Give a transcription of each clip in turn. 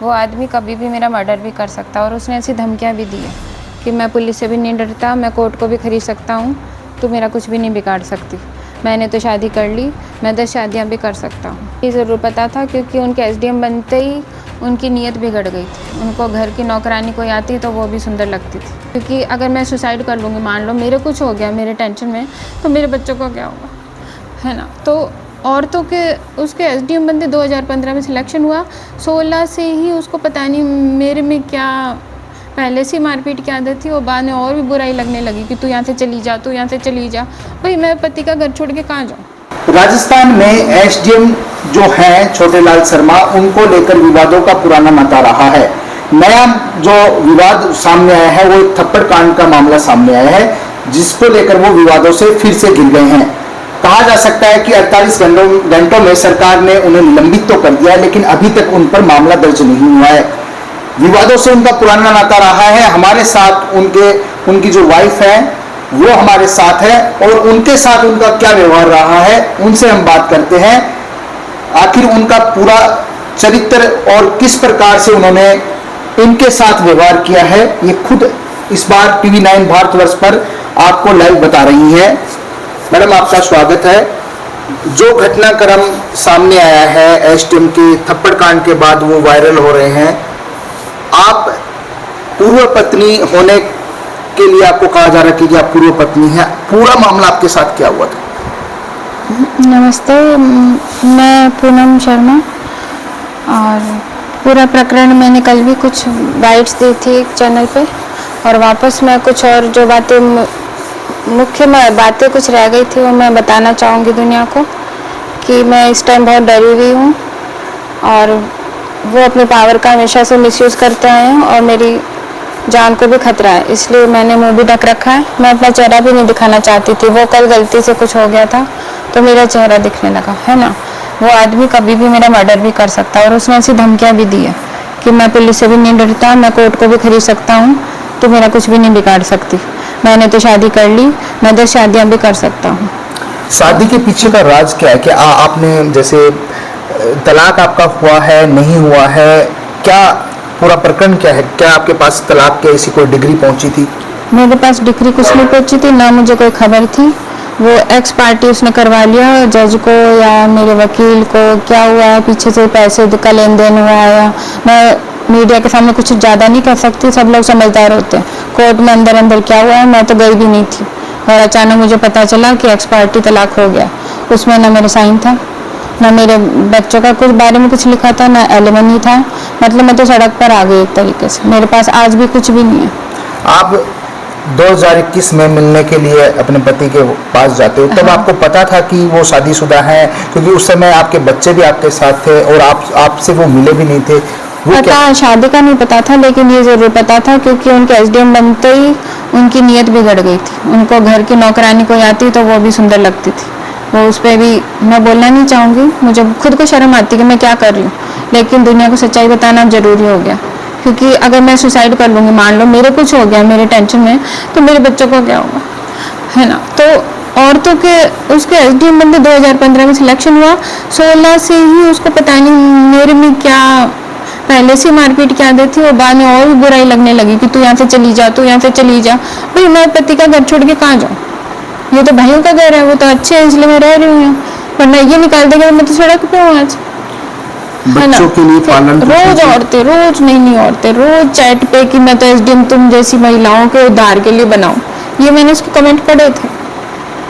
वो आदमी कभी भी मेरा मर्डर भी कर सकता है और उसने ऐसी धमकियाँ भी दी है कि मैं पुलिस से भी नहीं डरता, मैं कोर्ट को भी खरीद सकता हूँ, तो मेरा कुछ भी नहीं बिगाड़ सकती। मैंने तो शादी कर ली, मैं 10 शादियाँ भी कर सकता हूँ। ये ज़रूर पता था क्योंकि उनके एसडीएम बनते ही उनकी नीयत बिगड़ गई थी। उनको घर की नौकरानी कोई आती तो वो भी सुंदर लगती थी, क्योंकि अगर मैं सुसाइड कर लूँगी, मान लो मेरे कुछ हो गया मेरे टेंशन में, तो मेरे बच्चों को क्या होगा, है ना। तो औरतों के उसके एसडीएम बनते 2015 में सिलेक्शन हुआ, 16 से ही उसको पता नहीं मेरे में क्या पहले से मारपीट की आदत थी, वो बाद में और भी बुराई लगने लगी कि तू यहाँ से चली जा, तू यहाँ से चली जा। भाई मैं पति का घर छोड़ के कहाँ जाऊँ। राजस्थान में एसडीएम जो हैं छोटेलाल शर्मा, उनको लेकर विवादों का पुराना नाता रहा है। नया जो विवाद सामने आया है वो एक थप्पड़ कांड का मामला सामने आया है, जिसको लेकर वो विवादों से फिर से घिर गए हैं। कहा जा सकता है कि 48 घंटों में सरकार ने उन्हें निलंबित तो कर दिया है, लेकिन अभी तक उन पर मामला दर्ज नहीं हुआ है। विवादों से उनका पुराना नाता रहा है। हमारे साथ उनकी जो वाइफ है वो हमारे साथ है, और उनके साथ उनका क्या व्यवहार रहा है उनसे हम बात करते हैं। आखिर उनका पूरा चरित्र और किस प्रकार से उन्होंने इनके साथ व्यवहार किया है, ये खुद इस बार TV9 भारतवर्ष पर आपको लाइव बता रही है। मैडम, आपका स्वागत है। जो घटनाक्रम सामने आया है एसडीएम के थप्पड़ कांड के बाद, वो वायरल हो रहे हैं। आप पूर्व पत्नी होने के लिए आपको कहा जा रहा है कि आप पूर्व पत्नी हैं। पूरा मामला आपके साथ क्या हुआ था? नमस्ते, मैं पूनम शर्मा, और पूरा प्रकरण मैंने कल भी कुछ बाइट्स दी थी एक चैनल पे, और वापस मैं कुछ और जो बातें मुख्य बातें कुछ रह गई थी वो मैं बताना चाहूँगी दुनिया को, कि मैं इस टाइम बहुत डरी हुई हूँ और वो अपने पावर का हमेशा से मिसयूज़ करते आए हैं और मेरी जान को भी खतरा है, इसलिए मैंने मुंह भी ढक रखा है। मैं अपना चेहरा भी नहीं दिखाना चाहती थी, वो कल गलती से कुछ हो गया था तो मेरा चेहरा दिखने लगा, है ना। वो आदमी कभी भी मेरा मर्डर भी कर सकता है और उसने ऐसी धमकियाँ भी दी है कि मैं पुलिस से भी नहीं डरता, मैं कोर्ट को भी खरीद सकता हूँ, तो मेरा कुछ भी नहीं बिगाड़ सकती। मैंने तो शादी कर ली, मैं 10 शादियाँ भी कर सकता हूँ। शादी के पीछे का राज क्या है? कि आपने जैसे तलाक आपका हुआ है, नहीं हुआ है, क्या पूरा प्रकरण क्या है? क्या आपके पास तलाक की ऐसी कोई डिग्री पहुंची थी? मेरे पास डिग्री कुछ नहीं पहुंची थी, ना मुझे कोई खबर थी। वो एक्स पार्टी उसने करवा लिया जज को या मेरे वकील को, क्या हुआ है पीछे से पैसे का लेन देन हुआ है। मैं मीडिया के सामने कुछ ज़्यादा नहीं कह सकती, सब लोग समझदार होते हैं। कोर्ट में अंदर क्या हुआ है, मैं तो गई भी नहीं थी, और अचानक मुझे पता चला कि एक्स पार्टी तलाक हो गया। उसमें ना मेरा साइन था, ना मेरे बच्चों का कुछ बारे में कुछ लिखा था, ना एलिमनी था। मतलब मैं तो सड़क पर आ गई एक तरीके से, मेरे पास आज भी कुछ भी नहीं है। आप 2021 में मिलने के लिए अपने पति के पास जाते हो, तब आपको पता था कि वो शादीशुदा है? क्योंकि उस समय आपके बच्चे भी आपके साथ थे और आपसे वो मिले भी नहीं थे। पता शादी का नहीं पता था, लेकिन ये जरूर पता था क्योंकि उनके एसडीएम बनते ही उनकी नीयत बिगड़ गई थी। उनको घर की नौकरानी कोई आती तो वो भी सुंदर लगती थी। वो उस पर भी मैं बोलना नहीं चाहूँगी, मुझे खुद को शर्म आती कि मैं क्या कर रही हूँ, लेकिन दुनिया को सच्चाई बताना जरूरी हो गया। क्योंकि अगर मैं सुसाइड कर लूँगी, मान लो मेरे कुछ हो गया मेरे टेंशन में, तो मेरे बच्चों को क्या होगा, है ना। तो औरतों के उसके एसडीएम बनते 2015 में सिलेक्शन हुआ, 16 से ही उसको पता नहीं मेरे में क्या पहले से मारपीट की आदत थी, वो बाद में और भी बुराई लगने लगी कि तू यहाँ से चली जा, तू यहाँ से चली जा। भाई मैं पति का घर छोड़ के कहाँ जाऊँ, ये तो भाइयों का घर है, वो तो अच्छे हैं इसलिए मैं रह रही हूँ, वरना ये निकाल देगा मैं तो सड़क पे हूँ आज, है ना। बच्चों के लिए पालन रोज औरतें, रोज नहीं औरतें रोज चैट पे कि मैं तो एसडीएम तुम जैसी महिलाओं के उद्धार के लिए बनाऊं, ये मैंने उसके कमेंट पढ़े थे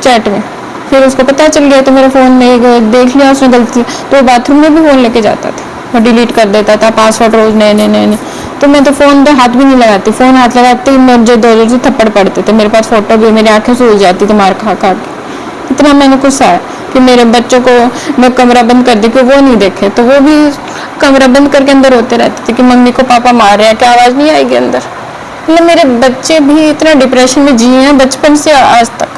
चैट में। फिर उसको पता चल गया तो मेरे फ़ोन में देख लिया उसने गलती, तो बाथरूम में भी फ़ोन लेके जाता था, वो डिलीट कर देता था पासवर्ड रोज नए। तो मैं तो फ़ोन पे हाथ भी नहीं लगाती, फ़ोन हाथ लगाती मुझे 2 जोर से थप्पड़ पड़ते थे। मेरे पास फोटो भी, मेरी आंखें सूज जाती थी मार खा के। इतना मैंने गुस्सा है कि मेरे बच्चों को मैं कमरा बंद कर दी कि वो नहीं देखे, तो वो भी कमरा बंद करके अंदर रोते रहते थे कि मम्मी को पापा मार रहे हैं, क्या आवाज़ नहीं आएगी अंदर। मतलब मेरे बच्चे भी इतना डिप्रेशन में जिए हैं बचपन से आज तक,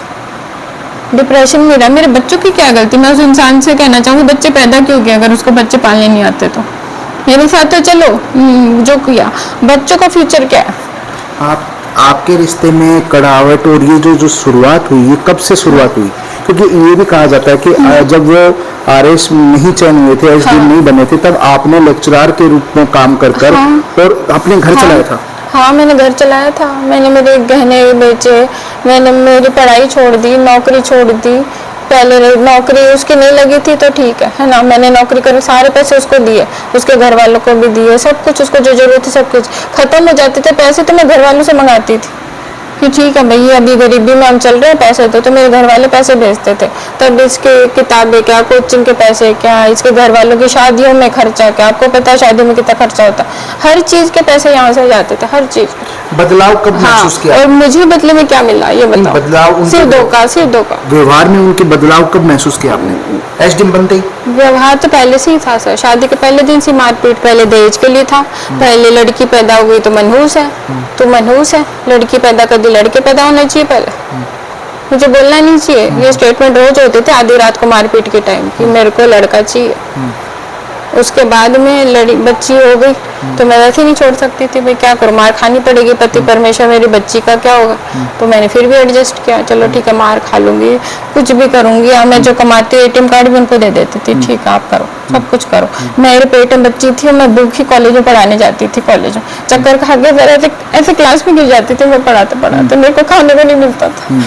डिप्रेशन में रहा। मेरे बच्चों की क्या गलती, मैं उस इंसान से कहना चाहूँगी बच्चे पैदा क्यों किया अगर उसको बच्चे पालने नहीं आते तो। मेरे साथ तो चलो जो किया, बच्चों का फ्यूचर क्या है। आपके रिश्ते में कड़ावट और ये जो शुरुआत हुई, ये कब से शुरुआत हुई? क्योंकि ये भी कहा जाता है कि जब वो आरएस नहीं चयन हुए थे, एसडीएम नहीं बने थे, तब आपने लेक्चरर के रूप में काम कर कर और अपने घर चलाया था। हाँ, मैंने घर चलाया था, मैंने मेरे गहने बेचे, मैंने मेरी पढ़ाई छोड़ दी, नौकरी छोड़ दी। पहले नौकरी उसकी नहीं लगी थी तो ठीक है ना, मैंने नौकरी कर सारे पैसे उसको दिए, उसके घर वालों को भी दिए, सब कुछ उसको जो जरूरत थी सब कुछ। खत्म हो जाते थे पैसे तो मैं घर वालों से मंगाती थी कि ठीक है भैया अभी गरीबी में हम चल रहे हैं, पैसे तो मेरे घर वाले पैसे भेजते थे। तब इसके किताबें क्या, कोचिंग के पैसे क्या, इसके घर वालों की शादियों में खर्चा क्या, आपको पता है शादियों में कितना खर्चा होता है, हर चीज के पैसे यहाँ से जाते थे, हर चीज। बदलाव कब महसूस किया? और मुझे बदले में क्या मिला ये बताओ? बदलाव सिर्फ धोखा। व्यवहार में उनके बदलाव कब महसूस किया आपने एसडीएम बनते ही? व्यवहार तो पहले से ही था सर, शादी के पहले दिन से मारपीट, पहले दहेज के लिए था, पहले लड़की पैदा हो गई तो मनहूस है, तो मनहूस है, लड़की पैदा कर दी, लड़के पैदा होना चाहिए पहले, मुझे बोलना नहीं चाहिए। ये स्टेटमेंट रोज होते थे आधी रात को मारपीट के टाइम कि मेरे को लड़का चाहिए। उसके बाद में बच्ची हो गई तो मैं वैसे नहीं छोड़ सकती थी, भाई क्या करूँ, मार खानी पड़ेगी, पति परमेश्वर, मेरी बच्ची का क्या होगा। तो मैंने फिर भी एडजस्ट किया, चलो ठीक है मार खा लूंगी, कुछ भी करूंगी, या मैं जो कमाती हूँ एटीएम कार्ड भी उनको दे देती थी, ठीक है आप करो, सब कुछ करो। मेरे पेट में बच्ची थी, मैं भूखी कॉलेज में पढ़ाने जाती थी, कॉलेज में चक्कर खा के जरा ऐसे क्लास में गिर जाती थी, मैं पढ़ाते मेरे को खाने को नहीं मिलता था।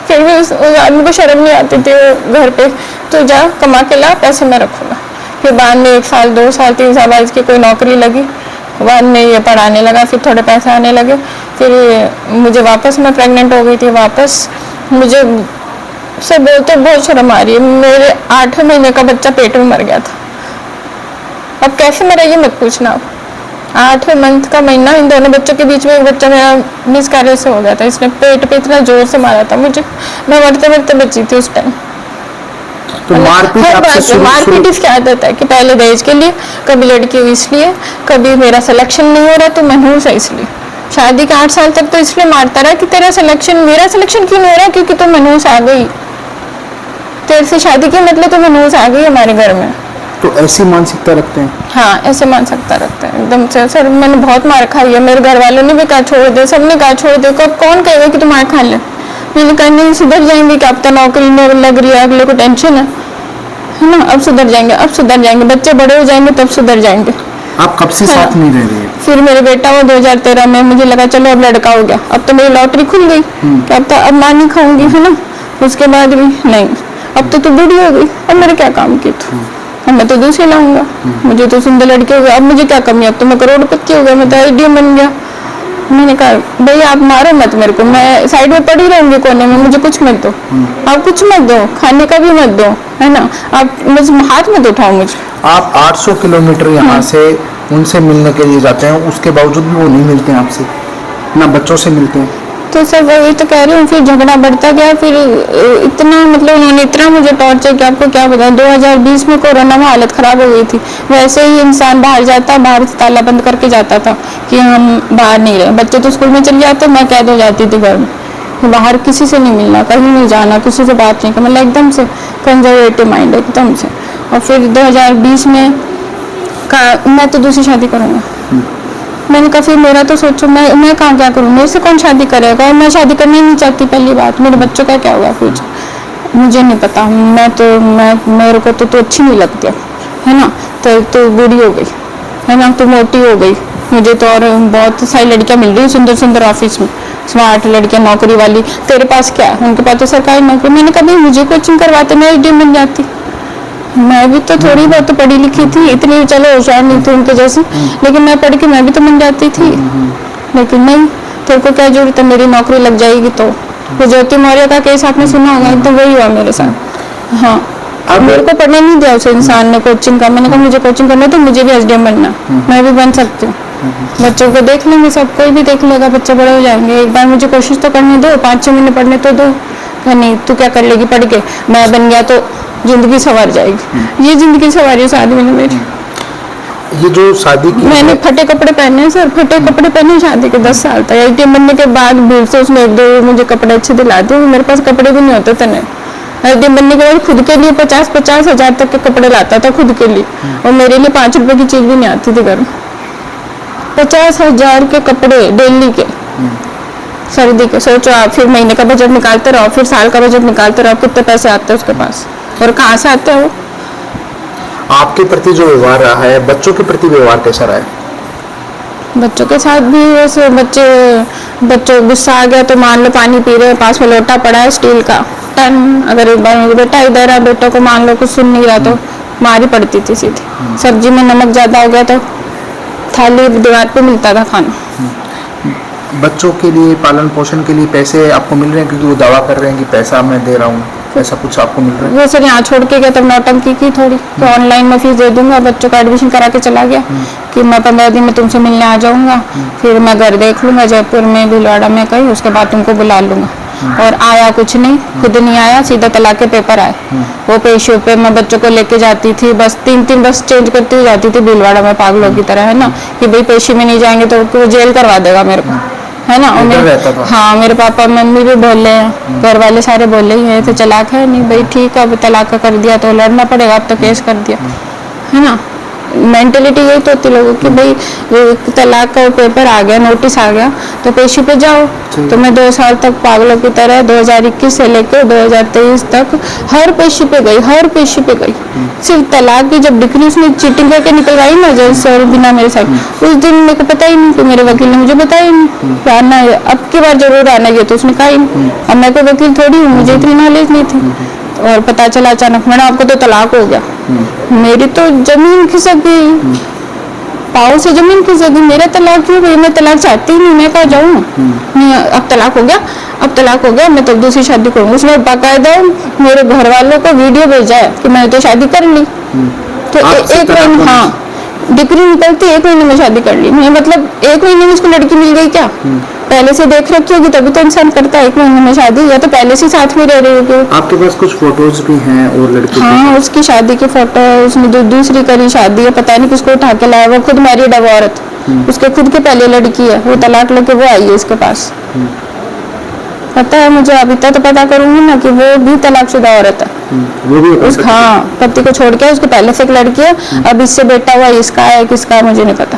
फिर भी उस आदमी को शर्म नहीं आती थी घर पे, तो जा कमा के ला, पैसे मैं रखूंगा। फिर बाद में 1 साल 2 साल 3 साल बाद इसकी कोई नौकरी लगी, बाद में ये पढ़ाने लगा, फिर थोड़े पैसे आने लगे, फिर मुझे वापस, मैं प्रेग्नेंट हो गई थी वापस, मुझे से बोलते बहुत शर्म आ रही है, मेरे 8 महीने का बच्चा पेट में मर गया था। अब कैसे मरा ये मत पूछना, आप 8 मंथ का महीना, इन दोनों बच्चों के बीच में एक बच्चा मेरा मिसकैरेज से हो गया था, इसने पेट पे इतना जोर से मारा था मुझे, मैं मरते मरते बची थी उस टाइम। तो मारपीट इसकी आदत है कि पहले दहेज के लिए, कभी लड़की हुई इसलिए, कभी मेरा सिलेक्शन नहीं हो रहा तो मनहूस है इसलिए, शादी के 8 साल तक तो इसलिए मारता रहा कि तेरा सिलेक्शन, मेरा सिलेक्शन क्यों नहीं हो रहा, क्योंकि तुम मनहूस आ गई, तेरे से शादी की मतलब तो मनहूस आ गई हमारे घर में। तो ऐसी मानसिकता रखते हैं? हाँ, ऐसे मानसिकता रखते हैं एकदम से। सर मैंने बहुत मार खाई है, मेरे घर वालों ने भी कहा छोड़ दे, सबने कहा छोड़ दे, कब कौन कहेगा कि तुम मार खा ले। मैंने कहा नहीं, सुधर जाएंगे, कि अब तो नौकरी नहीं लग रही है, अगले को टेंशन है ना, अब सुधर जाएंगे, बच्चे बड़े हो जाएंगे तब सुधर जाएंगे। आप कब से साथ नहीं रह रही? फिर मेरे बेटा वो 2013 में, मुझे लगा चलो अब लड़का हो गया, अब तो मेरी लॉटरी खुल गई कि अब तो अब मां नहीं खाऊंगी, है ना। उसके बाद भी नहीं, अब तो तू बूढ़ी हो गई, अब मेरे क्या काम की तू, अब मैं तो दूसरी लाऊंगा, मुझे तो सुंदर लड़के हो गए, अब मुझे क्या कमी, अब तो मैं करोड़पति हो गया, मैं तो एसडीएम बन गया। मैंने कहा भैया आप मारो मत मेरे को, मैं साइड में पड़ी रहूंगी कोने में, मुझे कुछ मत दो, आप कुछ मत दो, खाने का भी मत दो, है ना, आप मुझे हाथ मत उठाओ मुझे। आप 800 किलोमीटर यहाँ से उनसे मिलने के लिए जाते हैं, उसके बावजूद भी वो नहीं मिलते हैं आपसे, ना बच्चों से मिलते हैं। तो सर वही तो कह रही हूँ, फिर झगड़ा बढ़ता गया, फिर इतना मतलब उन्होंने इतना मुझे टॉर्चर किया, आपको क्या बताऊँ। 2020 में कोरोना में हालत खराब हो गई थी, वैसे ही इंसान बाहर जाता, बाहर से ताला बंद करके जाता था कि हम बाहर नहीं रहे, बच्चे तो स्कूल में चले जाते, मैं कैद हो जाती थी घर में, बाहर किसी से नहीं मिलना, कहीं नहीं जाना, किसी से बात नहीं करना, मतलब एकदम से कंजर्वेटिव माइंड एकदम से। और फिर 2020 में कहा मैं तो दूसरी शादी करूँगा। मैंने कहा फिर मेरा तो सोचो, मैं कहाँ क्या करूँ, मेरे से कौन शादी करेगा, और मैं शादी करना ही नहीं चाहती, पहली बात मेरे बच्चों का क्या होगा फ्यूचर मुझे नहीं पता, मेरे को तो अच्छी नहीं लगती है ना, तो बूढ़ी हो गई है ना, तो मोटी हो गई, मुझे तो और बहुत सारी लड़कियां मिल रही सुंदर सुंदर ऑफिस में, स्मार्ट लड़कियां नौकरी वाली, तेरे पास क्या है, उनके पास तो सरकारी नौकरी। मैंने कहा मुझे कोचिंग करवाते, मैं एसडीएम बन जाती, मैं भी तो थोड़ी बहुत तो पढ़ी लिखी थी, इतनी चलो होशियार नहीं थी उनके जैसी, लेकिन मैं पढ़ के मैं भी तो बन जाती थी, लेकिन नहीं, तेरे को क्या जरूरत है, मेरी नौकरी लग जाएगी। तो ज्योति मौर्य का केस आपने सुना होगा, तो वही हुआ मेरे साथ। हाँ, अब मेरे को पढ़ने नहीं दिया उस इंसान ने कोचिंग का, मैंने कहा मुझे कोचिंग करना तो मुझे भी एसडीएम बनना, मैं भी बन सकती हूँ, बच्चों को देख लेंगे, सब कोई भी देख लेगा, बच्चे बड़े हो जाएंगे, एक बार मुझे कोशिश तो करने दो, 5-6 महीने पढ़ने तो दो। नहीं तू क्या कर लेगी पढ़ के, मैं बन गया तो जिंदगी संवर जाएगी, ये जिंदगी संवारी उस आदमी ने मेरी। ये जो शादी की मैंने फटे कपड़े पहने सर, फटे कपड़े पहने शादी के 10 साल तक, एटीएम बनने के बाद भूल से उसमें 1-2 मुझे कपड़े अच्छे दिलाते, मेरे पास कपड़े भी नहीं होते थे। एटीएम बनने के बाद खुद के लिए 50-50 हजार तक के कपड़े लाता था खुद के लिए, और मेरे लिए 5 रुपए की चीज भी नहीं आती थी घर में। 50 हजार के कपड़े डेली के, सर्दी के सोचो आप, फिर महीने का बजट निकालते रहो, फिर साल का बजट निकालते रहो, कितने पैसे आते हैं उसके पास और कहाँ से आते हो। आपके प्रति जो व्यवहार रहा है, बच्चों के प्रति व्यवहार कैसा रहा है? बच्चों के साथ भी वैसे बच्चों गुस्सा आ गया तो मान लो पानी पी रहे हैं, पास में लोटा पड़ा है स्टील का, टन, अगर एक बार बेटा इधर है, बेटों को मान लो कुछ सुन नहीं रहा तो मारी पड़ती थी सीधी। सब्जी में नमक ज्यादा हो गया तो थाली दीवार पे मिलता था खाना। बच्चों के लिए पालन पोषण के लिए पैसे आपको मिल रहे हैं, क्योंकि वो दावा कर रहे हैं कि पैसा मैं दे रहा हूँ, ऐसा कुछ आपको मिल रहा है? वो सर यहाँ छोड़ के गया तब नौटंकी की थोड़ी, तो ऑनलाइन में फीस दे दूंगा, बच्चों का एडमिशन करा के चला गया कि मैं 15 दिन में तुमसे मिलने आ जाऊंगा, फिर मैं घर देख लूंगा जयपुर में, भीलवाड़ा में कहीं, उसके बाद तुमको बुला लूंगा। और आया कुछ नहीं, खुद नहीं आया, सीधा तलाक के पेपर आए। वो पेशों पे मैं बच्चों को लेके जाती थी, बस 3-3 बस चेंज करती हुई जाती थी भीलवाड़ा में पागलों की तरह, है ना, कि भाई पेशी में नहीं जाएंगे तो वो जेल करवा देगा मेरे को, है ना। और हाँ, मेरे पापा मम्मी भी बोले हैं, घर वाले सारे बोले ही हैं, तो तलाक है नहीं भाई, ठीक है, अब तलाक का कर दिया तो लड़ना पड़ेगा, अब तो केस कर दिया, है ना। मेंटेलिटी यही तो होती लोगों की, भाई तलाक का पेपर आ गया, नोटिस आ गया तो पेशी पे जाओ। तो मैं 2 साल तक पागलों की तरह 2021 से लेकर 2023 तक हर पेशी पे गई, हर पेशी पे गई। सिर्फ तलाक की जब डिग्री उसने चीटिंग करके निकलवाई ना जज और बिना मेरे साथ, उस दिन मेरे को पता ही नहीं, कि मेरे वकील ने मुझे बताया ही नहीं आना है, अब की बार जरूर आना है, तो उसने कहा ही नहीं। अब मैं कोई वकील थोड़ी हूँ, मुझे इतनी नॉलेज नहीं थी। और पता चला अचानक, मैडम आपको तो तलाक हो गया। मेरी तो जमीन खिसक गई, पाँव से जमीन खिसक गई, मेरा तलाक क्यों गई, मैं तलाक चाहती ही नहीं, मैं कहाँ जाऊँ। नहीं, अब तलाक हो गया, अब तलाक हो गया, मैं तो दूसरी शादी करूँगी। उसने बाकायदा मेरे घर वालों को वीडियो भेजा है कि मैंने तो शादी कर ली। तो एक महीने, हाँ, डिग्री निकलती 1 महीने में शादी कर ली। मैं मतलब 1 महीने में उसको लड़की मिल गई क्या? पहले से देख रखी होगी तभी तो इंसान करता है 1 महीने में शादी, या तो पहले से साथ में रह रही होगी। आपके पास कुछ फोटोज भी हैं और लड़के? हाँ, उसकी शादी की फोटो है, उसने दूसरी करी शादी है, पता नहीं किसको उठा के लाया, वो खुद मैरिड है, वो औरत, उसके खुद के पहले लड़की है, वो तलाक लेके वो आई है इसके पास। पता है मुझे, अब इतना तो पता करूंगी ना कि वो भी तलाकशुदा औरत है। वो भी हाँ, पति को छोड़ के उसके पहले से एक लड़की है, अब इससे बेटा हुआ, इसका है किसका है मुझे नहीं पता।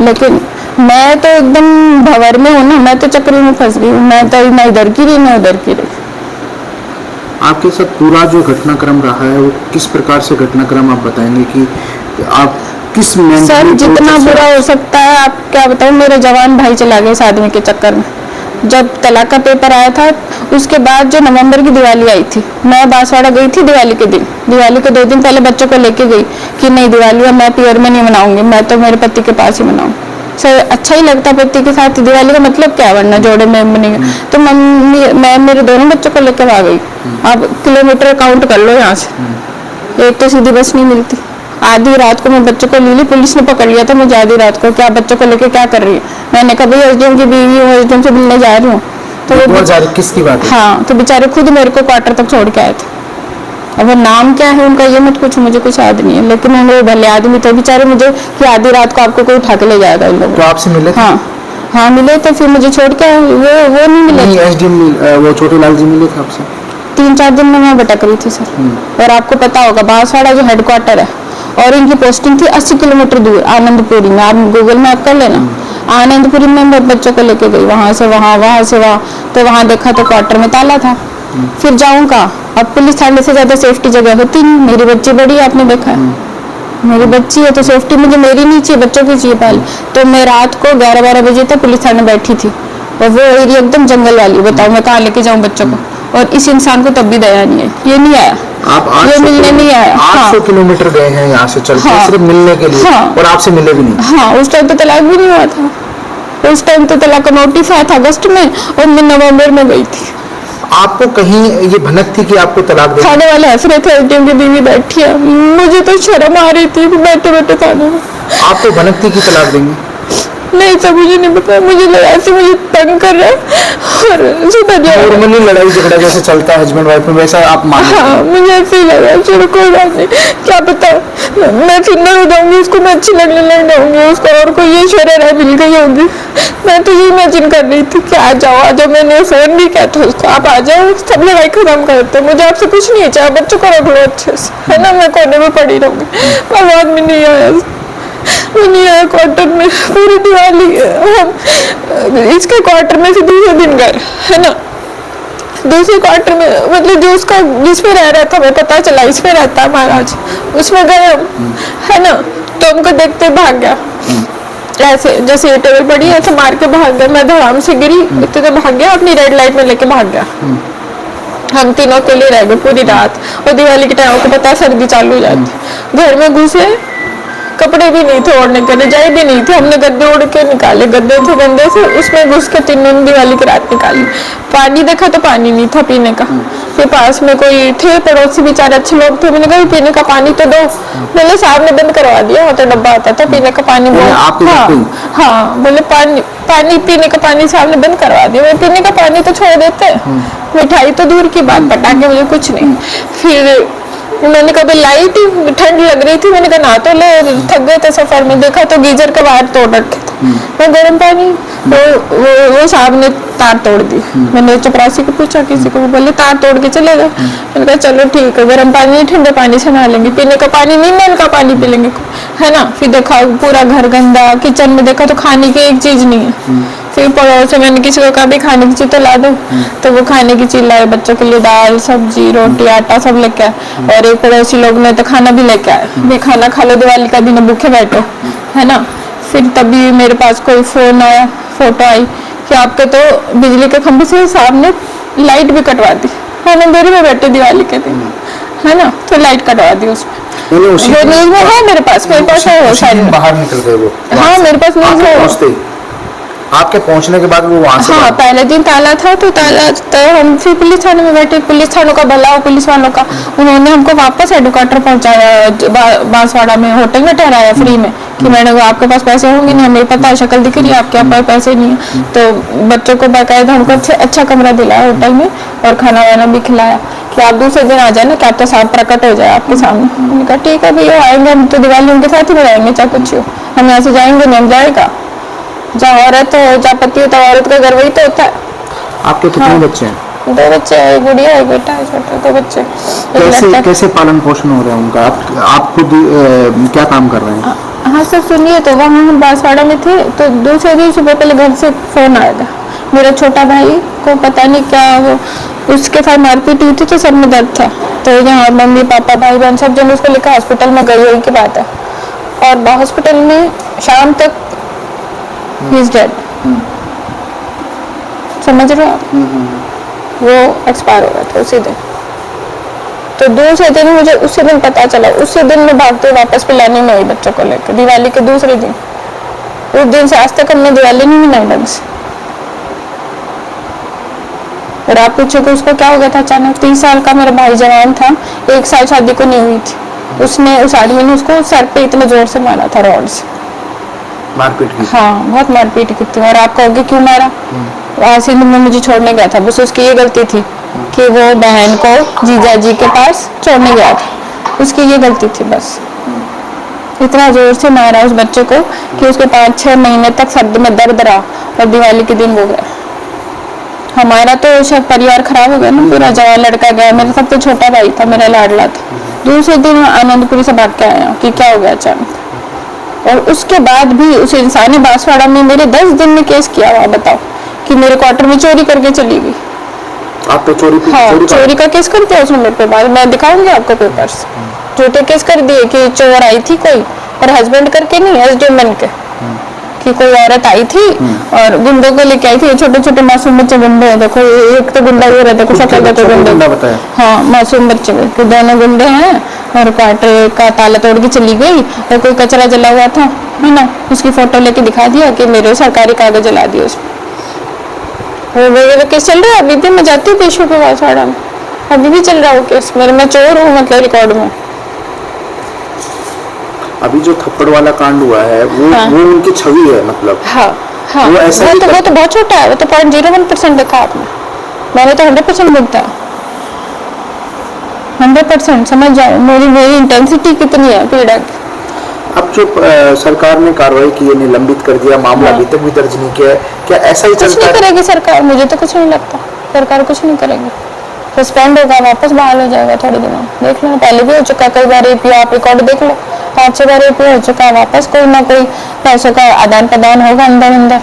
लेकिन मैं तो एकदम भंवर में हूँ ना, मैं तो चक्री में फंस गई हूँ, मैं तो ना इधर की रही ना उधर की रही। आपके साथ पूरा जो घटनाक्रम रहा है वो किस प्रकार से घटनाक्रम आप बताएंगे कि आप किस सर जितना बुरा हो सकता है, आप क्या बताऊँ, मेरे जवान भाई चला गए इस आदमी के चक्कर में। जब तलाक का पेपर आया था उसके बाद जो नवंबर की दिवाली आई थी, मैं बांसवाड़ा गई थी दिवाली के दिन, दिवाली के 2 दिन पहले बच्चों को लेके गई कि नहीं दिवाली मैं पियर में नहीं मनाऊंगी, मैं तो मेरे पति के पास ही मनाऊं। सर अच्छा ही लगता पति के साथ दिवाली का मतलब क्या, वरना जोड़े में बनेगा। तो मैं मेरे दोनों बच्चों को लेकर आ गई। आप किलोमीटर काउंट कर लो यहाँ से, एक तो सीधी बस नहीं मिलती। आधी रात को मैं बच्चों को ली, पुलिस ने पकड़ लिया था मुझे आधी रात को, क्या बच्चों को लेके क्या कर रही है। मैंने कहा भाई एसडीएम की बीवी हूँ, एसडीएम से मिलने जा रही हूँ। तो वो किसकी बात है? हाँ, तो बेचारे खुद मेरे को क्वार्टर तक छोड़ के आए थे। अब वो नाम क्या है उनका ये मत कुछ, मुझे कुछ याद नहीं है, लेकिन उन्होंने भले आदमी थे बेचारे, मुझे कि आधी रात को आपको कोई उठा के ले जाएगा इन लोगों। तो आपसे मिले? हाँ मिले, तो फिर मुझे छोड़ के वो नहीं मिले। एसडीएम वो छोटे लाल जी मिले थे आपसे? 3-4 दिन में मैं भटक रही थी सर। और आपको पता होगा बांसवाड़ा जो हेडक्वार्टर है और इनकी पोस्टिंग थी 80 किलोमीटर दूर आनंदपुरी में, आप गूगल मैप कर लेना। आनंदपुरी में मैं बच्चों को लेके गई, वहां से वहां से वहां, तो वहां देखा तो क्वार्टर में ताला था। फिर जाऊं कहाँ, अब पुलिस थाने से ज्यादा सेफ्टी जगह होती नहीं। मेरी बच्ची बड़ी है, आपने देखा है, मेरी बच्ची है तो सेफ्टी मुझे मेरी नहीं चाहिए, बच्चों की चाहिए पहले। तो मैं रात को 11-12 बजे तक पुलिस थाने बैठी थी, और वो एरिया एकदम जंगल वाली, बताओ मैं कहाँ लेके जाऊँ बच्चों को। और इस इंसान को तब भी दया नहीं है, ये नहीं आया, आप ये मिलने नहीं आया। 800 किलोमीटर गए हैं यहाँ से चल के सिर्फ मिलने के लिए, और आपसे मिले भी नहीं। हाँ, उस टाइम तो तलाक भी नहीं हुआ था, उस टाइम तो तलाक का नोटिस आया था अगस्त में, और मैं नवंबर में गई थी। आपको कहीं ये भनक थी कि आपको तलाक दे? थाने वाले हंस रहे थे, एसडीएम की बीवी बैठी है, मुझे तो शर्म आ रही थी बैठे बैठे थाने में। आपको भनक थी कि तलाक देंगे? नहीं सर, मुझे नहीं पता, मुझे लगा ऐसे मुझे तंग कर रहा है और सुधर जाए। नॉर्मली लड़ाई झगड़ा जैसे चलता है हस्बैंड वाइफ में, वैसा आप मान? हाँ, मुझे ऐसे ही लगा, चलो कोई बात नहीं, क्या पता मैं सुंदर हो जाऊंगी, उसको मैं अच्छी लगने लग जाऊंगी, उसको और कोई ये शरीर मिल गई होगी। मैं तो ये इमेजिन कर रही थी कि आ जाओ, मैंने फोन भी किया था उसको, आप आ जाओ, सब लड़ाई खत्म करते, मुझे आपसे कुछ नहीं है, चाहे बच्चों को रख लो अच्छे से, है ना, मैं कोने में पड़ी रहूंगी। पर बाद में नहीं आया, नया क्वार्टर में पूरी दिवाली हम इसके क्वार्टर में से दूसरे दिन गए, है ना। दूसरे क्वार्टर में मतलब जो उसका जिसमें रह रहा था हमें पता चला इसमें रहता है महाराज, उसमें गए हम, है ना। तो हमको देखते भाग गया, ऐसे जैसे ये टेबल पड़ी ऐसे मार के भाग गया। मैं धड़ाम से गिरी, इतने तो भाग गया, अपनी रेड लाइट में लेके भाग गया। हम तीनों के लिए रह गए पूरी रात। और दिवाली के टाइम को पता है सर्दी चालू हो जाती, घर में घुसे कपड़े भी नहीं थे ओढ़ने के, रजाई भी नहीं थी, हमने गद्दे ओढ़ के निकाले, गद्दे थे गंदे से, उसमें घुस के तीनों दिवाली की रात निकाली। पानी देखा तो पानी नहीं था पीने का। फिर पास में कोई थे पड़ोसी बेचारे अच्छे लोग थे, मैंने कहा पीने का पानी तो दो, बोले साहब ने बंद करवा दिया, वो तो डब्बा आता था पीने का पानी। हाँ बोले पानी पीने का पानी साहब ने बंद करवा दिया। पीने का पानी तो छोड़ देते, मिठाई तो दूर की बात, पटाखे मुझे कुछ नहीं। फिर मैंने कभी लाइट ठंड लग रही थी, मैंने कहा ना तो ले, थक गए थे सफर में, देखा तो गीजर के बाहर तोड़ रखे थे मैं गर्म पानी, वो साहब ने तार तोड़ दी। मैंने चपरासी को पूछा किसी को, बोले तार तोड़ के चले गए। मैंने कहा चलो ठीक है, गर्म पानी नहीं ठंडे पानी से नहा लेंगे, पीने का पानी नहीं नल का पानी पी लेंगे, है ना। फिर देखा पूरा घर गंदा, किचन में देखा तो खाने की एक चीज नहीं है। फिर पड़ोस से मैंने किसी को कहा भी खाने की चीज तो ला दो, तो वो खाने की चीज लाए, बच्चों के लिए दाल सब्जी रोटी आटा सब लेके आए। और एक पड़ोसी लोग ने तो खाना भी लेके आए, भी खाना खा लो दिवाली का दिन भूखे बैठो, है ना। फिर तभी मेरे पास कोई फोन आया, फोटो आई कि आपके तो बिजली के खंभे से सामने लाइट भी कटवा दी, हम अंधेरे में बैठे दिवाली के दिन, है ना। तो लाइट कटवा दी उसमें, वो न्यूज में है मेरे पास है शायद। बाहर निकल गए वो? हाँ मेरे पास न्यूज है। आपके पहुंचने के बाद वो वहां से? हाँ पहले दिन ताला था, तो ताला तो हम फिर पुलिस थाने में बैठे, पुलिस थानों का भला हो पुलिस वालों का, उन्होंने हमको वापस हेडक्वार्टर पहुंचाया, बांसवाड़ा में होटल में ठहराया फ्री में कि मैडम आपके पास पैसे होंगे नहीं, हमें पता है शक्ल दिख रही है आपके पास पैसे नहीं है। तो बच्चों को बाकायदा हमको अच्छा कमरा दिलाया होटल में और खाना वाना भी खिलाया कि आप दूसरे दिन आ जाना, क्या तो साफ प्रकट हो जाए आपके सामने। मैंने कहा ठीक है भैया आएंगे, हम तो दिवाली उनके साथ ही बनाएंगे, चाहे कुछ हो, हम यहाँ से जाएंगे नहीं, हम जाएगा। जहाँ औरत हो जहाँ पति हो तो औरत का घर वही तो होता है। आपके कितने बच्चे हैं? 2 बच्चे, एक गुड़िया एक बेटा है छोटा, 2 बच्चे। कैसे पालन पोषण हो रहा है उनका? आप खुद क्या काम कर रहे हैं? हाँ सर सुनिए, तो वहाँ हम बांसवाड़ा में थे, तो दूसरे दिन सुबह पहले घर से फोन आया था, मेरा छोटा भाई को पता नहीं क्या वो उसके साथ मारपीट हुई थी, तो सर में दर्द था, तो यहाँ मम्मी पापा भाई बहन सब जन उसको लेकर हॉस्पिटल में गई, वही की बात है। और हॉस्पिटल में शाम तक ही इज डेड, समझ रहे हो आप? वो एक्सपायर हो गया था उसी दिन। तो दूसरे दिन मुझे उसी दिन पता चला, उसी दिन मैं भागते वापस पिलाने में आई बच्चों को लेकर, दिवाली के दूसरे दिन। उस दिन से आज तक हमने दिवाली नहीं मनाई ढंग से। और आप पूछो कि उसको क्या हो गया था अचानक। 30 साल का मेरा भाई जवान था, 1 साल शादी को नहीं हुई थी, उसने उस आदमी ने उसको सर पे इतने जोर से मारा था, रॉड से मारपीट की? हाँ बहुत मारपीट की थी। और आप कहोगे क्यों मारा? सिंध में मुझे छोड़ने गया था, बस उसकी ये गलती थी कि वो बहन को जीजा जी के पास छोड़ने गया था, उसकी ये गलती थी बस। इतना जोर से मारा उस बच्चे को कि उसके 5-6 महीने तक सर्दी में दर्द रहा, और दिवाली के दिन वो गया। हमारा तो शायद परिवार खराब हो गया ना, पूरा जवान लड़का गया, मेरा सबसे छोटा भाई था, मेरा लाडला था। दूसरे दिन आनंदपुरी से भाग के आया कि क्या हो गया अचानक। और उसके बाद भी उस इंसान ने बांसवाड़ा में मेरे 10 दिन में केस किया हुआ, बताओ, कि मेरे क्वार्टर में चोरी करके चली गई। आप तो चोरी का केस कर दिया उसने मेरे पे, बाद मैं दिखाऊंगी आपको पेपर्स। झूठे केस कर दिए कि चोर आई थी कोई, और हस्बैंड करके नहीं, एसडीएम बन के, कि कोई औरत आई थी और गुंडों को लेके आई थी, छोटे छोटे मासूम बच्चे गुंडे हैं, देखो एक तो गुंडा ये रहता, कुछ शक्ल देखो गुंडे, हाँ मासूम बच्चे कि दोनों गुंडे हैं, और क्वार्टर का ताला तोड़ के चली गई, और कोई कचरा जला हुआ था, है ना, उसकी फोटो लेके दिखा दिया कि मेरे सरकारी कागज जला दिए उसमें। वो केस चल रहा है अभी भी, मैं जाती हूँ पेशों पे बांसवाड़ा में, अभी भी चल रहा है केस मेरे, मैं चोर हूँ मतलब रिकॉर्ड में। अभी जो थप्पड़ वाला कांड हुआ है वो उनकी छवि है मतलब? हाँ हाँ, वो तो बहुत छोटा है, वो तो 0.01% देखा आपने, मैंने तो 100% देखता है, 100%। समझ जाओ मेरी इंटेंसिटी कितनी है पीड़ा की। अब जो सरकार ने कार्रवाई की है, निलंबित कर दिया, मामला अभी तक भी दर्ज नहीं किया है, क्या ऐसा ही चलता है? कुछ नहीं करेगी सरकार, मुझे तो कुछ नहीं लगता सरकार कुछ नहीं करेगी, सस्पेंड होगा, वापस बहाल हो जाएगा थोड़े दिनों, देख लो, पहले भी हो चुका कई बार, आप रिकॉर्ड देख लो, 5-6 बार रुपये हो चुका है, वापस कोई ना कोई पैसों का आदान प्रदान होगा अंदर अंदर,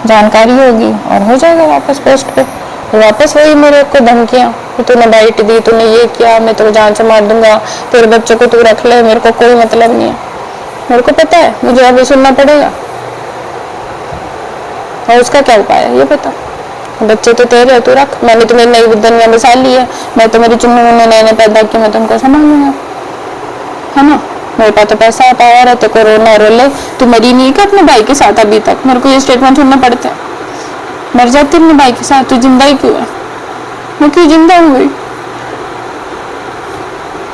जानकारी होगी और हो जाएगा वापस पोस्ट पे। तो वापस वही मेरे को धमकियाँ कि तूने बाइट दी, तूने ये किया, मैं तेरे जान से मार दूंगा, तेरे बच्चों को तू रख ले, मेरे को कोई मतलब नहीं है। मेरे को पता है मुझे अभी सुनना पड़ेगा, और उसका क्या उपाय है ये बता। बच्चे तो तेरे, तू रख, मैंने तुम्हें नई दुनिया में साल ली है, मैं तो मेरी चुन्नू मुन्नू नए नए पैदा की, मैं तुमको संभालूंगा, है ना। मेरे पास तो पैसा पावर है, तो कोरोना रो ले, तू मरी नहीं क्या अपने भाई के साथ अभी तक? मेरे को ये स्टेटमेंट सुनना पड़ता है, मर जाती अपने भाई के साथ, तू जिंदा ही क्यों है? मैं क्यों जिंदा हूँ भाई?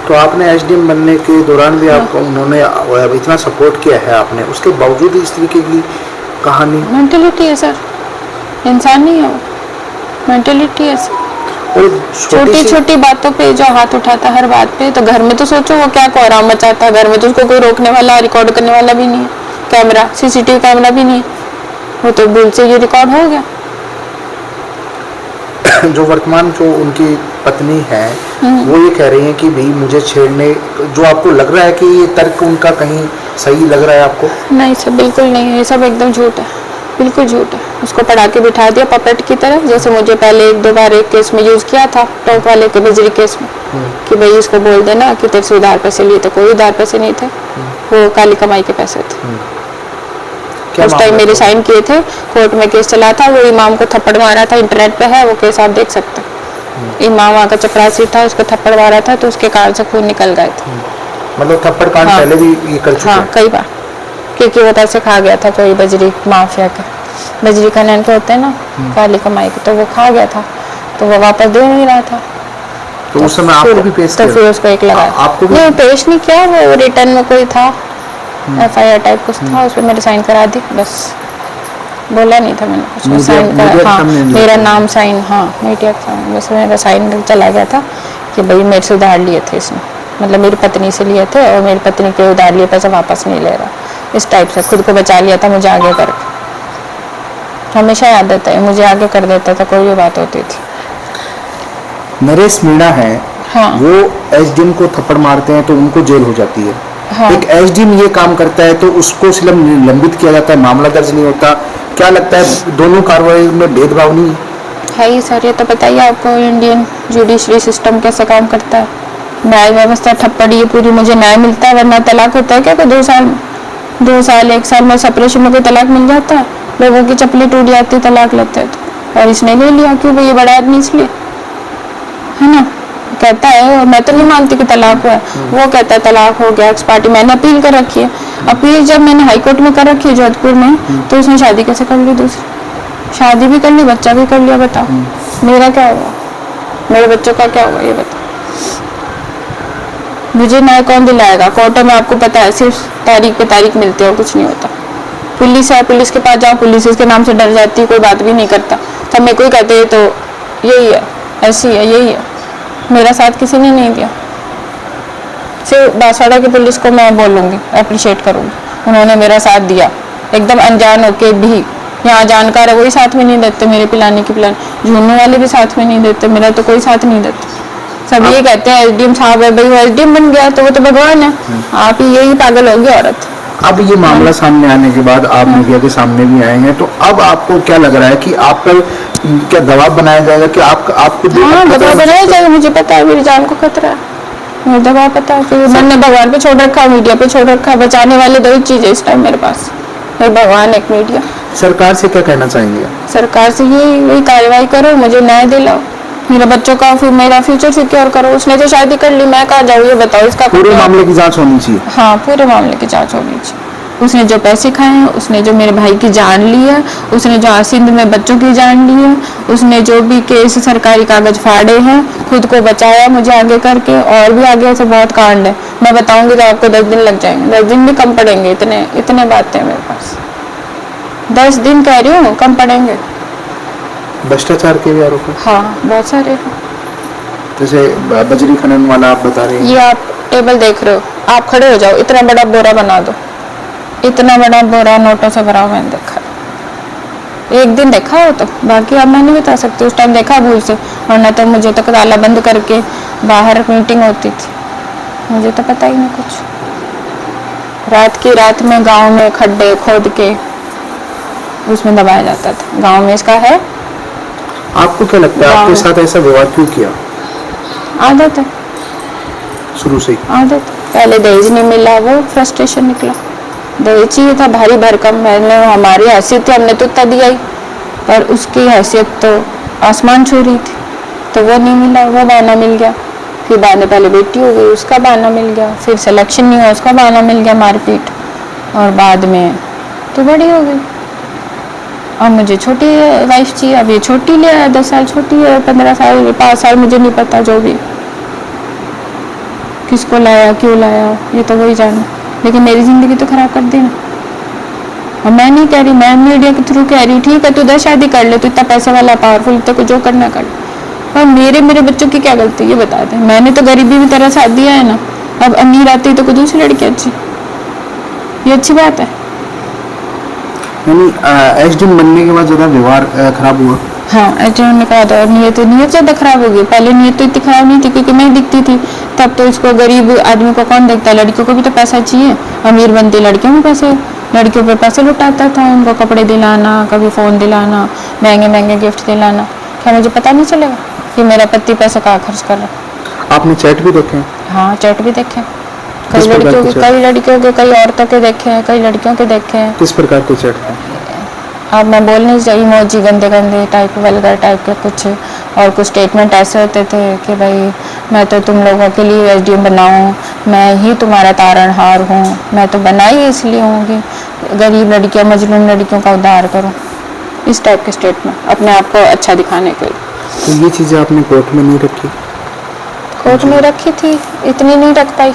तो आपने एसडीएम बनने के दौरान भी आपको उन्होंने इतना सपोर्ट किया है आपने, उसके बावजूद इस तरीके की कहानी? मेंटेलिटी है सर, इंसान नहीं है वो, मेंटेलिटी है सर। और छोटी छोटी बातों पे जो हाथ उठाता है हर बात पे, तो घर में तो सोचो वो क्या कोहराम मचाता है, घर में तो उसको कोई रोकने वाला रिकॉर्ड करने वाला भी नहीं है, कैमरा सीसीटीवी कैमरा भी नहीं है, वो तो भूल से ये रिकॉर्ड हो गया। जो वर्तमान जो उनकी पत्नी है वो ये कह रही है कि भाई मुझे छेड़ने, जो आपको लग रहा है कि ये तर्क उनका कहीं सही लग रहा है आपको? नहीं सर, बिल्कुल नहीं, ये सब एकदम झूठ है, बिल्कुल झूठ है। उसको पढ़ा के बिठा दिया पपेट की तरह, जैसे मुझे पहले 1-2 बार एक केस में यूज किया था, टॉप वाले के बिजली केस में, कि भाई इसको बोल देना कि तेरे से उधार पैसे लिए थे, कोई उधार पैसे नहीं थे, वो काली कमाई के पैसे थे। उस टाइम मेरे साइन किए थे, कोर्ट में केस चला था, वो इमाम को थप्पड़ मारा था, इंटरनेट पे है वो केस, आप देख सकते हैं। इमाम वहाँ का चपरासी था, उसको थप्पड़ मारा था, तो उसके कान से खून निकल गए थे। मतलब थप्पड़ कांड पहले भी ये कर चुके हाँ, कई बार, क्योंकि वो पैसे खा गया था कोई बजरी माफिया के, बजरी खनन के होते हैं ना काली कमाई के, तो वो खा गया था, तो वो वापस दे नहीं रहा था। तो उस समय आपको भी पेश तो किया? फिर उसको एक लगा, आपको भी? नहीं पेश नहीं किया, वो रिटर्न में कोई था, FIR टाइप कुछ था, उस पर मेरे साइन करा दी, बस बोला नहीं था मैंने कुछ, साइन करा, हाँ मेरा नाम साइन, हाँ मीडिया साइन, बस मेरा साइन चला गया था कि भाई मेरे से उधार लिए थे इसने, मतलब मेरी पत्नी से लिए थे, और मेरी पत्नी के उधार लिए पैसे वापस नहीं ले रहा, इस टाइप से खुद को बचा लिया था मुझे आगे करके। हमेशा याद रहता है, मुझे आगे कर देता था कोई भी बात होती थी। नरेश मीणा है, हाँ वो एसडीएम को थप्पड़ मारते हैं तो उनको जेल हो जाती है। हाँ। एक एसडीएम ये काम करता है तो उसको सिर्फ निलंबित किया जाता है, मामला दर्ज नहीं होता। क्या लगता है दोनों कार्रवाई में भेदभाव नहीं है ही सर? ये तो बताइए आपको इंडियन जुडिशरी सिस्टम कैसे काम करता है, न्याय व्यवस्था ठप्पड़ी है पूरी, मुझे न्याय मिलता है, वरना तलाक होता है क्या कोई 2 साल 1 साल में सेपरेशन में कोई तलाक मिल जाता है? लोगों की चप्पलें टूट जाती तलाक लेते हैं तो, और इसने ले लिया क्यों भाई? ये बड़ा आदमी इसलिए, है ना, कहता है, और मैं तो नहीं मानती कि तलाक हुआ है, वो कहता है तलाक हो गया, एक्स पार्टी। मैंने अपील कर रखी है, अपील जब मैंने हाई कोर्ट में कर रखी है जोधपुर में, तो उसने शादी कैसे कर ली दूसरी? शादी भी कर ली, बच्चा भी कर लिया, बताओ मेरा क्या हुआ, मेरे बच्चों का क्या हुआ ये बताओ? मुझे न्याय कौन दिलाएगा? कोर्टों में आपको पता है सिर्फ तारीख पे तारीख मिलती है और कुछ नहीं होता। पुलिस है, पुलिस के पास जाओ, पुलिस इसके नाम से डर जाती है, कोई बात भी नहीं करता। सब मेरे को ही कहते हैं तो यही है, ऐसी है, यही है। मेरा साथ किसी ने नहीं दिया, सिर्फ बांसवाड़ा की पुलिस को मैं बोलूँगी, अप्रिशिएट करूँगी, उन्होंने मेरा साथ दिया एकदम अनजान होके भी। यहाँ जानकार है वही साथ में नहीं देते, मेरे पिलाने की पिलाने, झूठने वाले भी साथ में नहीं देते, मेरा तो कोई साथ नहीं देते। सब ये कहते हैं एसडीएम साहब है, भाई वो एसडीएम बन गया तो वो तो भगवान है, आप ही यही पागल हो गई औरत। अब ये मामला सामने आने के बाद आप मीडिया के सामने भी आए हैं, तो अब आपको क्या लग रहा है कि आप पर क्या दबाव बनाया जाएगा कि आपको हाँ, दबाव बनाया जाएगा, मुझे पता है मेरी जान को खतरा है, मुझे दबाव पता है, फिर मैंने भगवान पे छोड़ रखा, मीडिया पे छोड़ रखा, बचाने वाले 2 ही चीज़ है इस टाइम मेरे पास, एक भगवान एक मीडिया। सरकार से क्या कहना चाहेंगे? सरकार से यही कार्रवाई करो, मुझे न्याय दिलाओ, मेरे बच्चों का मेरा फ्यूचर सिक्योर करो। उसने तो शादी कर ली, मैं कहाँ जाऊँ ये बताओ? इसका पूरे मामले की जांच होनी चाहिए। हाँ, पूरे मामले की जांच होनी चाहिए। उसने जो पैसे खाए हैं, उसने जो मेरे भाई की जान ली है, उसने जो आसिंद में बच्चों की जान ली है, उसने जो भी केस सरकारी कागज फाड़े हैं, खुद को बचाया मुझे आगे करके, और भी आगे ऐसे बहुत कांड है, मैं बताऊंगी तो आपको 10 दिन लग जाएंगे, 10 दिन भी कम पड़ेंगे, इतने बातें हैं मेरे पास, 10 दिन कह रही हूँ कम पड़ेंगे। भ्रष्टाचार के भी आरोप है? हाँ, बहुत सारे हैं। जैसे बजरी खनन वाला आप बता रहे हैं, ये आप टेबल देख रहे हो, आप खड़े हो जाओ, इतना बड़ा बोरा बना दो, इतना बड़ा बोरा नोटों से भरा हुआ मैंने देखा, एक दिन देखा हो तो, बाकी अब मैं नहीं बता सकती, उस टाइम देखा भूल से, वरना तो मुझे तो ताला बंद करके बाहर मीटिंग होती थी, मुझे तो पता ही नहीं कुछ। रात की रात में गांव में खड्डे खोद के उसमें दबाया जाता था। गांव में इसका है आपको क्या लगता है गाँव आपके में। साथ ऐसा व्यवहार क्यों किया आदत है, शुरू से ही? आदत। पहले दहेज नहीं मिला, वो फ्रस्ट्रेशन निकला। दहेज चाहिए था भारी भरकम, मैंने हमारी हैसियत थी, हमने तो इतना दिया ही, पर उसकी हैसियत तो आसमान छू रही थी, तो वो नहीं मिला, वो बहाना मिल गया। फिर बाद में पहले बेटी हो गई, उसका बहाना मिल गया, फिर सिलेक्शन नहीं हुआ, उसका बहाना मिल गया, मारपीट, और बाद में तो बड़ी हो गई। अब मुझे छोटी वाइफ चाहिए, अब ये छोटी ले आया, 10 साल छोटी है, 15 साल 5 साल, मुझे नहीं पता, जो भी किसको लाया क्यों लाया ये तो वही जाने, लेकिन मेरी ज़िंदगी तो ख़राब कर दी ना। और मैं नहीं कह रही, मैं मीडिया के थ्रू कह रही हूँ, ठीक है तू 10 शादी कर ले, तू इतना पैसे वाला पावरफुल, तेरे को जो करना कर, पर मेरे बच्चों की क्या गलती ये बता दे। मैंने तो गरीबी में तेरा साथ दिया है ना, अब अमीर आती तो कोई दूसरी लड़की अच्छी, ये अच्छी बात है। यानी एसडीएम बनने के बाद ज़्यादा व्यवहार खराब हुआ? हाँ, एचएम ने कहा था, नीयत ज़्यादा खराब हो गई। पहले नीयत तो इतनी खराब नहीं थी क्योंकि मैं दिखती थी, तब तो इसको गरीब आदमी को कौन देखता है, लड़कियों को भी तो पैसा चाहिए, अमीर बनती लड़कियों में पैसे, लड़कियों पर पैसे लुटाता था, उनको कपड़े दिलाना, कभी फ़ोन दिलाना, महंगे महंगे गिफ्ट दिलाना। क्या मुझे पता नहीं चलेगा कि मेरा पति पैसा कहाँ खर्च कर रहा है? आपने चैट भी देखे? हाँ, चैट भी देखे, किस प्रकार के चैट? कई औरतों के देखे हैं, कई लड़कियों के देखे हैं। किस प्रकार के चैट थे? अब मैं बोल नहीं चाहिए, इमोजी गंदे गंदे टाइप, वल्गर टाइप के कुछ, और कुछ स्टेटमेंट ऐसे होते थे कि भाई मैं तो तुम लोगों के लिए एसडीएम बनाऊँ, मैं ही तुम्हारा तारणहार हूँ, मैं तो बनाई इसलिए हूँ कि गरीब लड़कियों मजलूम लड़कियों का उद्धार करूँ, इस टाइप के स्टेटमेंट अपने आप को अच्छा दिखाने के लिए। तो ये चीज़ें आपने कोर्ट में नहीं रखी? कोर्ट में रखी थी, इतनी नहीं रख पाई।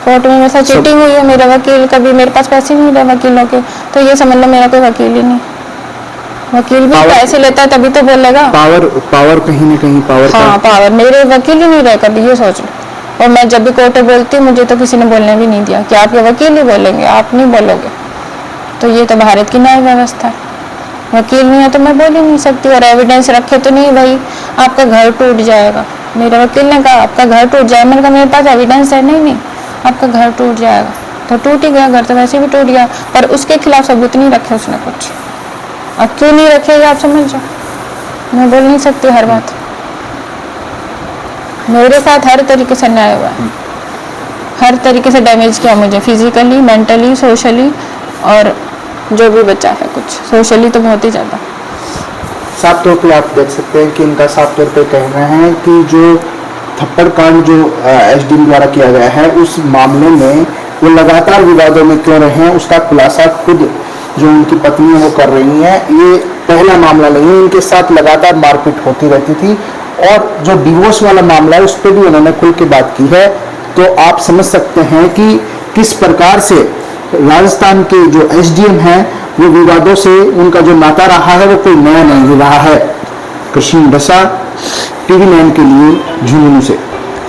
कोर्ट में मेरे साथ चीटिंग हुई है, मेरा वकील, कभी मेरे पास पैसे नहीं मिले वकीलों के, तो ये समझ लो मेरा कोई वकील ही नहीं। वकील भी पैसे लेता है तभी तो बोलेगा। पावर कहीं ना कहीं पावर हाँ, पावर, मेरे वकील ही नहीं रहे कभी, ये सोच लो। और मैं जब भी कोर्ट में बोलती हूँ, मुझे तो किसी ने बोलने भी नहीं दिया कि आपके वकील ही बोलेंगे, आप नहीं बोलोगे। तो ये तो भारत की न्याय व्यवस्था है, वकील नहीं है तो मैं बोल ही नहीं सकती, और एविडेंस रखे तो नहीं भाई आपका घर टूट जाएगा। मेरे वकील ने कहा आपका घर टूट जाए, मैंने कहा मेरे पास एविडेंस है, नहीं आपका घर टूट जाएगा, तो टूट ही गया, घर तो वैसे भी टूट गया, पर उसके खिलाफ सबूत नहीं रखे उसने कुछ। अब क्यों नहीं रखेगा आप समझ जाओ, मैं बोल नहीं सकती हर बात। मेरे साथ हर तरीके से अन्याय हुआ है, हर तरीके से डैमेज किया मुझे, फिजिकली, मेंटली, सोशली, और जो भी बचा है कुछ, सोशली तो बहुत ही ज़्यादा। साफ तौर पे आप देख सकते हैं कि इनका साफ तौर पे कहना है कि जो थप्पड़ कांड जो एसडीएम द्वारा किया गया है, उस मामले में वो लगातार विवादों में क्यों रहे हैं, उसका खुलासा खुद जो उनकी पत्नी है वो कर रही है। ये पहला मामला नहीं है, इनके साथ लगातार मारपीट होती रहती थी, और जो डिवोर्स वाला मामला है उस पर भी उन्होंने खुल के बात की है। तो आप समझ सकते हैं कि किस प्रकार से राजस्थान के जो एसडीएम हैं वो विवादों से उनका जो नाता रहा है वो कोई नया नहीं रहा है। कृष्ण बसा, टीवी 9 के लिए झुंझुनू से।